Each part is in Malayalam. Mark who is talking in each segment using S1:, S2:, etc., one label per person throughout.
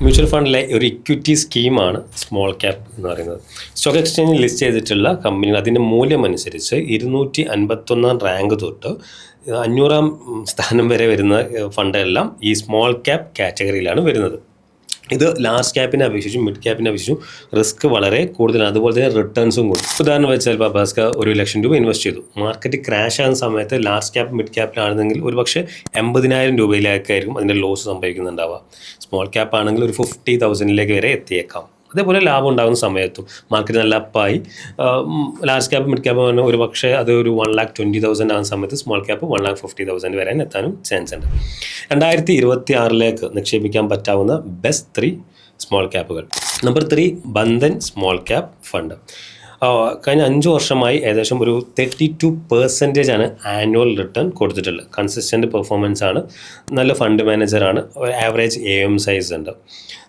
S1: മ്യൂച്വൽ ഫണ്ടിലെ ഒരു ഇക്വിറ്റി സ്കീമാണ് സ്മോൾ ക്യാപ്പ് എന്ന് പറയുന്നത്. സ്റ്റോക്ക് എക്സ്ചേഞ്ചിൽ ലിസ്റ്റ് ചെയ്തിട്ടുള്ള കമ്പനികൾ അതിൻ്റെ മൂല്യം അനുസരിച്ച് 251 റാങ്ക് തൊട്ട് 500 സ്ഥാനം വരെ വരുന്ന ഫണ്ടെല്ലാം ഈ സ്മോൾ ക്യാപ്പ് കാറ്റഗറിയിലാണ് വരുന്നത്. ഇത് ലാർജ് ക്യാപ്പിനെ അപേക്ഷിച്ചും മിഡ് ക്യാപ്പിനെ അപേക്ഷിച്ചും റിസ്ക് വളരെ കൂടുതലാണ്. അതുപോലെ തന്നെ റിട്ടേൺസും കൂടും. ഉദാഹരണം വെച്ചാൽ പബാസ്ക 1 ലക്ഷം രൂപ ഇൻവെസ്റ്റ് ചെയ്തു. മാർക്കറ്റ് ക്രാഷ് ആകുന്ന സമയത്ത് ലാർജ് ക്യാപ്പ് മിഡ് ക്യാപ്പിലാണെന്നെങ്കിൽ ഒരു പക്ഷേ 80,000 രൂപയിലേക്കായിരിക്കും അതിൻ്റെ ലോസ് സംഭവിക്കുന്നുണ്ടാവുക. സ്മോൾ ക്യാപ്പ് ആണെങ്കിൽ ഒരു 50,000 വരെ എത്തിയേക്കാം. അതേപോലെ ലാഭം ഉണ്ടാകുന്ന സമയത്തും മാർക്കറ്റ് നല്ല അപ്പായി ലാർജ് ക്യാപ്പ് മിഡ് ക്യാപ്പ് പറഞ്ഞാൽ ഒരു പക്ഷേ അത് ഒരു 1,20,000 ആകുന്ന സമയത്ത് സ്മോൾ ക്യാപ്പ് 1,50,000 വരെ എത്താനും ചാൻസ് ഉണ്ട്. 2026 നിക്ഷേപിക്കാൻ പറ്റാവുന്ന ബെസ്റ്റ് 3 സ്മോൾ ക്യാപ്പുകൾ. Number 3 Bandhan small cap fund. കഴിഞ്ഞ 5 വർഷമായി ഏകദേശം ഒരു 32% ആണ് ആനുവൽ റിട്ടേൺ കൊടുത്തിട്ടുള്ളത്. കൺസിസ്റ്റൻറ്റ് പെർഫോമൻസ് ആണ്, നല്ല ഫണ്ട് മാനേജറാണ്, ആവറേജ് AUM സൈസ് ഉണ്ട്.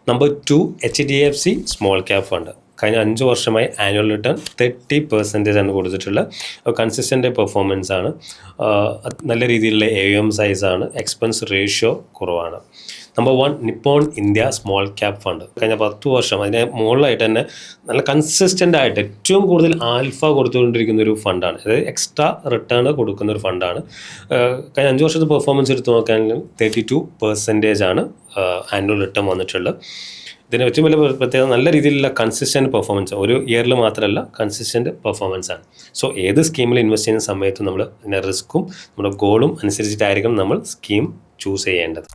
S1: Number 2 HDFC small cap fund. കഴിഞ്ഞ 5 വർഷമായി ആനുവൽ റിട്ടേൺ 30% ആണ് കൊടുത്തിട്ടുള്ള കൺസിസ്റ്റൻ്റ് പെർഫോമൻസ് ആണ്, നല്ല രീതിയിലുള്ള AUM സൈസാണ്, എക്സ്പെൻസ് റേഷ്യോ കുറവാണ്. Number 1 Nippon India small cap fund. കഴിഞ്ഞ 10 വർഷം അതിനെ മുകളിലായിട്ട് തന്നെ നല്ല കൺസിസ്റ്റൻ്റ് ആയിട്ട് ഏറ്റവും കൂടുതൽ ആൽഫ കൊടുത്തുകൊണ്ടിരിക്കുന്ന ഒരു ഫണ്ടാണ്. അതായത് എക്സ്ട്രാ റിട്ടേൺ കൊടുക്കുന്ന ഒരു ഫണ്ടാണ്. കഴിഞ്ഞ 5 വർഷത്തെ പെർഫോമൻസ് എടുത്ത് നോക്കുകയാണെങ്കിൽ 32% ആണ് ആനുവൽ റിട്ടേൺ വന്നിട്ടുള്ളത്. ഇതിന് ഏറ്റവും വലിയ പ്രത്യേകത നല്ല രീതിയിലുള്ള കൺസിസ്റ്റൻറ്റ് പെർഫോമൻസ്, ഒരു ഇയറിൽ മാത്രമല്ല കൺസിസ്റ്റൻറ്റ് പെർഫോമൻസ് ആണ്. സോ ഏത് സ്കീമിൽ ഇൻവെസ്റ്റ് ചെയ്യുന്ന സമയത്ത് നമ്മൾ അതിൻ്റെ റിസ്ക്കും നമ്മുടെ ഗോളും അനുസരിച്ചിട്ടായിരിക്കും നമ്മൾ സ്കീം ചൂസ് ചെയ്യേണ്ടത്.